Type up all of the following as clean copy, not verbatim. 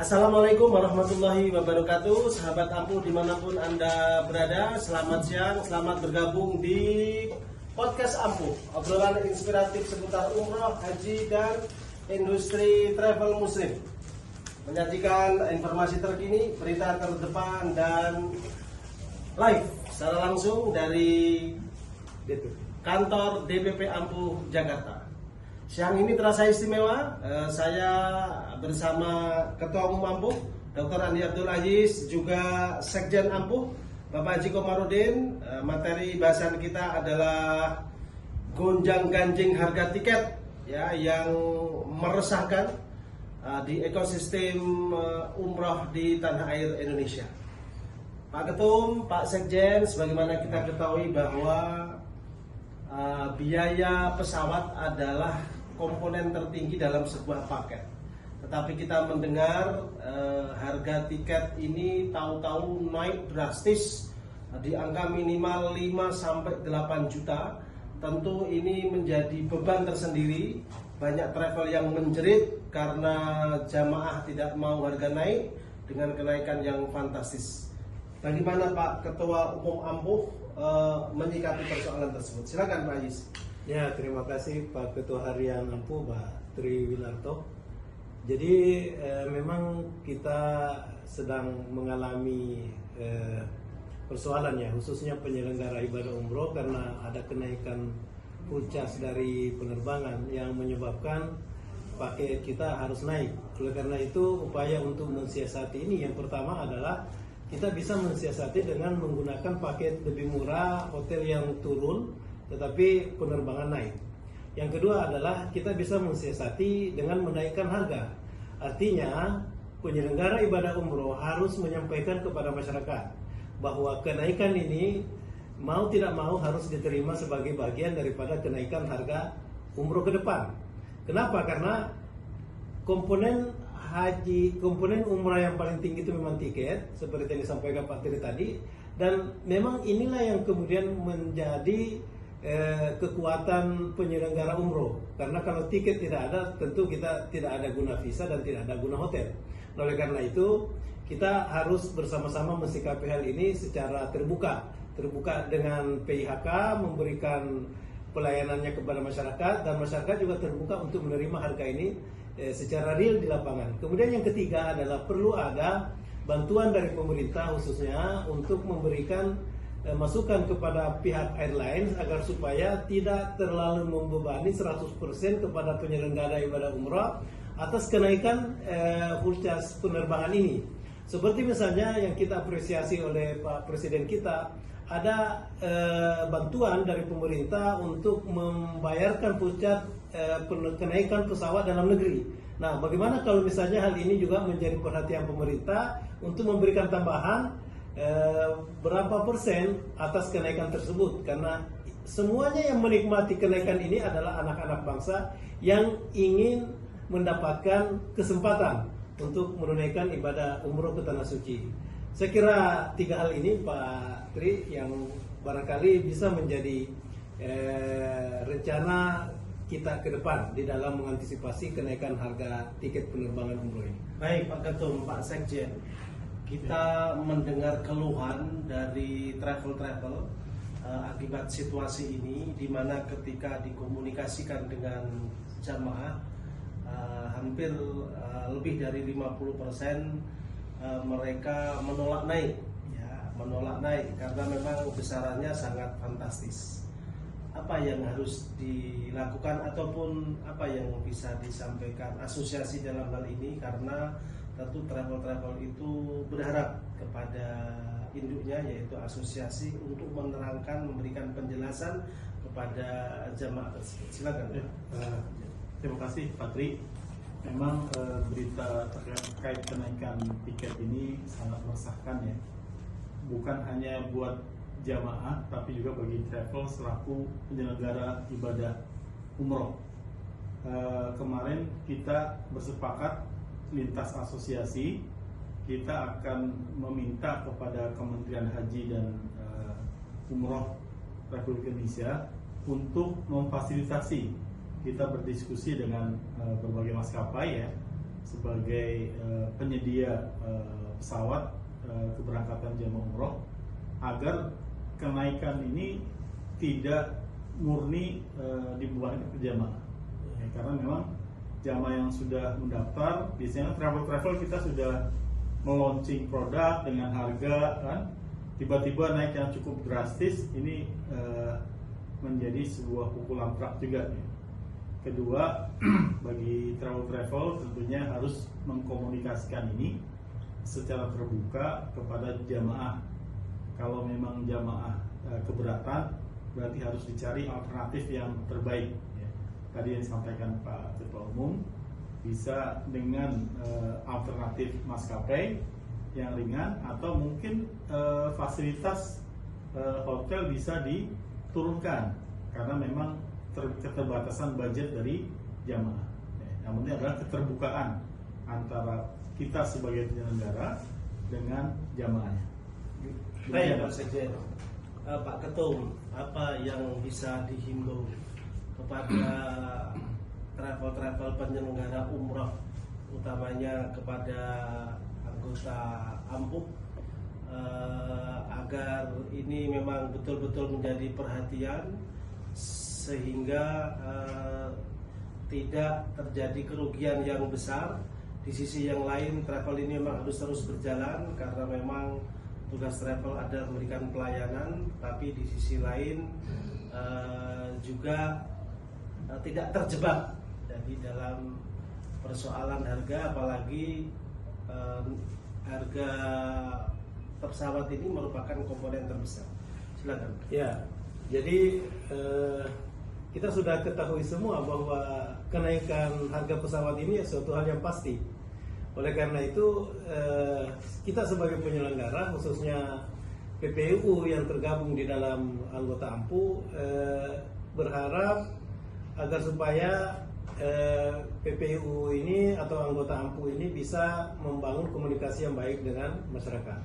Assalamualaikum warahmatullahi wabarakatuh. Sahabat Ampuh dimanapun Anda berada, selamat siang, selamat bergabung di podcast Ampuh, obrolan inspiratif seputar umroh, haji, dan industri travel muslim. Menyajikan informasi terkini, berita terdepan, dan live secara langsung dari kantor DPP Ampuh Jakarta. Siang ini terasa istimewa, saya bersama Ketua Umum Ampuh, Dr. Andi Abdul Aziz, juga Sekjen Ampuh, Bapak Haji Komarudin. Materi bahasan kita adalah gonjang-ganjing harga tiket ya, yang meresahkan di ekosistem umroh di tanah air Indonesia. Pak Ketum, Pak Sekjen, sebagaimana kita ketahui bahwa biaya pesawat adalah komponen tertinggi dalam sebuah paket. Tetapi kita mendengar harga tiket ini tahu-tahu naik drastis di angka minimal 5-8 juta. Tentu ini menjadi beban tersendiri. Banyak travel yang menjerit karena jamaah tidak mau harga naik dengan kenaikan yang fantastis. Bagaimana Pak Ketua Umum Ampuh menyikapi persoalan tersebut? Silakan Pak Aziz. Ya, terima kasih Pak Ketua Harian Ampuh, Pak Tri Winarto. Jadi memang kita sedang mengalami persoalan ya, khususnya penyelenggara ibadah umroh, karena ada kenaikan full charge dari penerbangan yang menyebabkan paket kita harus naik. Oleh karena itu, upaya untuk mensiasati ini yang pertama adalah kita bisa mensiasati dengan menggunakan paket lebih murah, hotel yang turun, tetapi penerbangan naik. Yang kedua adalah kita bisa mensiasati dengan menaikkan harga. Artinya penyelenggara ibadah umroh harus menyampaikan kepada masyarakat bahwa kenaikan ini mau tidak mau harus diterima sebagai bagian daripada kenaikan harga umroh ke depan. Kenapa? Karena komponen umrah yang paling tinggi itu memang tiket, seperti yang disampaikan Pak Tri tadi, dan memang inilah yang kemudian menjadi kekuatan penyelenggara umroh. Karena kalau tiket tidak ada, tentu kita tidak ada guna visa dan tidak ada guna hotel. Oleh karena itu, kita harus bersama-sama mensikapi hal ini secara terbuka dengan PIHK, memberikan pelayanannya kepada masyarakat, dan masyarakat juga terbuka untuk menerima harga ini secara real di lapangan. Kemudian yang ketiga adalah perlu ada bantuan dari pemerintah khususnya untuk memberikan masukan kepada pihak airlines agar supaya tidak terlalu membebani 100% kepada penyelenggara ibadah umrah atas kenaikan full charge penerbangan ini. Seperti misalnya yang kita apresiasi oleh Pak Presiden kita, ada bantuan dari pemerintah untuk membayarkan full charge kenaikan pesawat dalam negeri. Nah, bagaimana kalau misalnya hal ini juga menjadi perhatian pemerintah untuk memberikan tambahan berapa persen atas kenaikan tersebut, karena semuanya yang menikmati kenaikan ini adalah anak-anak bangsa yang ingin mendapatkan kesempatan untuk menunaikan ibadah umroh ke tanah suci. Saya kira tiga hal ini Pak Tri yang barangkali bisa menjadi rencana kita ke depan di dalam mengantisipasi kenaikan harga tiket penerbangan umroh ini. Baik Pak Ketum, Pak Sekjen, kita mendengar keluhan dari travel akibat situasi ini, di mana ketika dikomunikasikan dengan jamaah hampir lebih dari 50% mereka menolak naik karena memang besarannya sangat fantastis. Apa yang harus dilakukan ataupun apa yang bisa disampaikan asosiasi dalam hal ini, karena tentu travel itu berharap kepada induknya yaitu asosiasi untuk menerangkan, memberikan penjelasan kepada jamaah tersebut. Silakan. Terima kasih Pak Tri. Memang berita terkait kenaikan tiket ini sangat meresahkan ya. Bukan hanya buat jamaah, tapi juga bagi travel selaku penyelenggara ibadah umroh. Kemarin kita bersepakat lintas asosiasi, kita akan meminta kepada Kementerian Haji dan Umroh Republik Indonesia untuk memfasilitasi. Kita berdiskusi dengan berbagai maskapai ya, sebagai penyedia pesawat keberangkatan jamaah umroh agar kenaikan ini tidak murni dibebankan ke jamaah. Ya, karena memang jamaah yang sudah mendaftar, biasanya travel kita sudah meluncing produk dengan harga kan, tiba-tiba naik yang cukup drastis, ini menjadi sebuah pukulan telak juga. Ya. Kedua, bagi travel tentunya harus mengkomunikasikan ini secara terbuka kepada jamaah. Kalau memang jamaah keberatan, berarti harus dicari alternatif yang terbaik. Ya. Tadi yang disampaikan Pak Ketua Umum, bisa dengan alternatif maskapai yang ringan, atau mungkin fasilitas hotel bisa diturunkan karena memang keterbatasan budget dari jamaah. Yang penting adalah keterbukaan antara kita sebagai penyelenggara dengan jamaahnya. Baik Pak Sekjen, Pak Ketum, apa yang bisa dihimbau kepada travel penyelenggara umroh, utamanya kepada anggota AMPU, agar ini memang betul-betul menjadi perhatian sehingga tidak terjadi kerugian yang besar. Di sisi yang lain, travel ini memang harus terus berjalan karena memang tugas travel adalah memberikan pelayanan, tapi di sisi lain juga tidak terjebak jadi dalam persoalan harga, apalagi harga pesawat ini merupakan komponen terbesar. Silakan. Ya, jadi kita sudah ketahui semua bahwa kenaikan harga pesawat ini suatu hal yang pasti. Oleh karena itu kita sebagai penyelenggara, khususnya PPU yang tergabung di dalam anggota AMPU, berharap agar supaya PPU ini atau anggota AMPU ini bisa membangun komunikasi yang baik dengan masyarakat.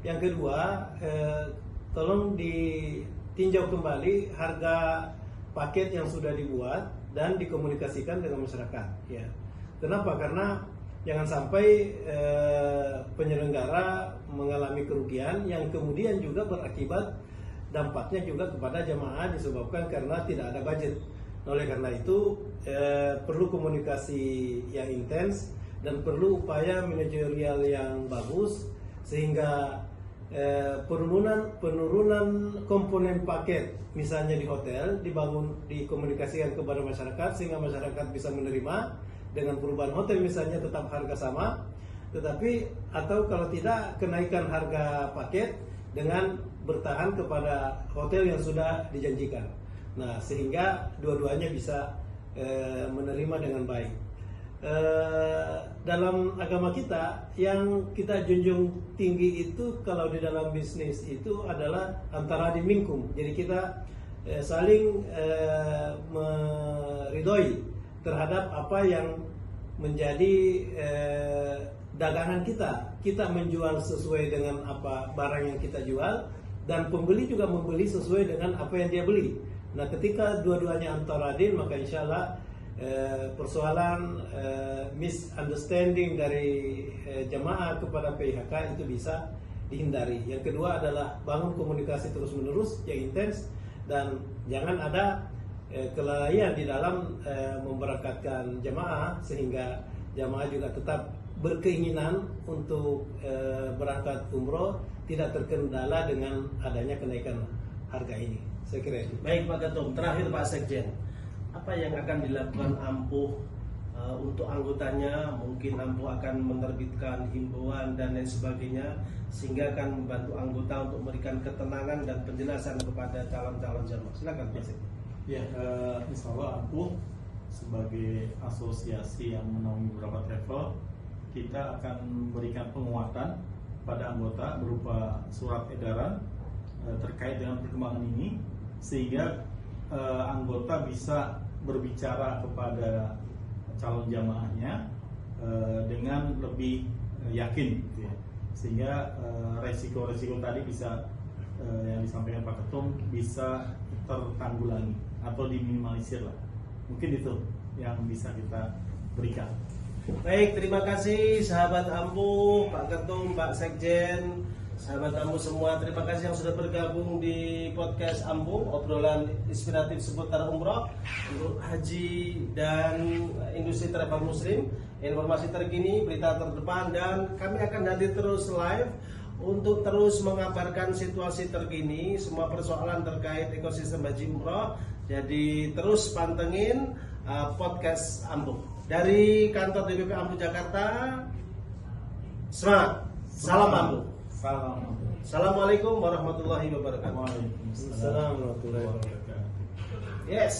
Yang kedua, tolong ditinjau kembali harga paket yang sudah dibuat dan dikomunikasikan dengan masyarakat. Ya. Kenapa? Karena jangan sampai penyelenggara mengalami kerugian yang kemudian juga berakibat dampaknya juga kepada jamaah disebabkan karena tidak ada budget. Oleh karena itu perlu komunikasi yang intens dan perlu upaya manajerial yang bagus sehingga penurunan komponen paket misalnya di hotel dikomunikasikan kepada masyarakat sehingga masyarakat bisa menerima dengan perubahan hotel, misalnya tetap harga sama, tetapi atau kalau tidak kenaikan harga paket dengan bertahan kepada hotel yang sudah dijanjikan. Nah, sehingga dua-duanya bisa menerima dengan baik. Dalam agama kita yang kita junjung tinggi itu kalau di dalam bisnis itu adalah antara dimingkum. Jadi kita saling meridhoi terhadap apa yang menjadi dagangan kita. Kita menjual sesuai dengan apa barang yang kita jual dan pembeli juga membeli sesuai dengan apa yang dia beli. Nah, ketika dua-duanya antara adil, maka insya Allah persoalan misunderstanding dari jamaah kepada PIHK itu bisa dihindari. Yang kedua adalah bangun komunikasi terus-menerus yang intens dan jangan ada kelalaian di dalam memberangkatkan jamaah sehingga jamaah juga tetap berkeinginan untuk berangkat umroh tidak terkendala dengan adanya kenaikan harga ini. Saya kira itu. Baik Pak Ketum, terakhir Pak Sekjen, apa yang akan dilakukan AMPU untuk anggotanya? Mungkin AMPU akan menerbitkan himbauan dan lain sebagainya sehingga akan membantu anggota untuk memberikan ketenangan dan penjelasan kepada calon-calon jamaah. Silakan Pak Sekjen. Ya, insya Allah AMPU sebagai asosiasi yang menaungi beberapa travel, kita akan memberikan penguatan pada anggota berupa surat edaran terkait dengan perkembangan ini sehingga anggota bisa berbicara kepada calon jamaahnya dengan lebih yakin, gitu ya. Sehingga resiko-resiko tadi bisa yang disampaikan Pak Ketum bisa tertanggulangi atau diminimalisir lah. Mungkin itu yang bisa kita berikan. Baik, terima kasih sahabat Ampuh, Pak Ketum, Pak Sekjen, sahabat Ampuh semua. Terima kasih yang sudah bergabung di podcast Ampuh, obrolan inspiratif seputar umroh untuk haji dan industri travel muslim. Informasi terkini, berita terdepan, dan kami akan hadir terus live untuk terus mengabarkan situasi terkini, semua persoalan terkait ekosistem haji umroh. Jadi terus pantengin podcast Ampuh. Dari kantor DPP Ampuh Jakarta, semangat, salam Ampuh. Salam. Assalamualaikum warahmatullahi wabarakatuh. Waalaikumsalam Assalamualaikum warahmatullahi wabarakatuh. Yes.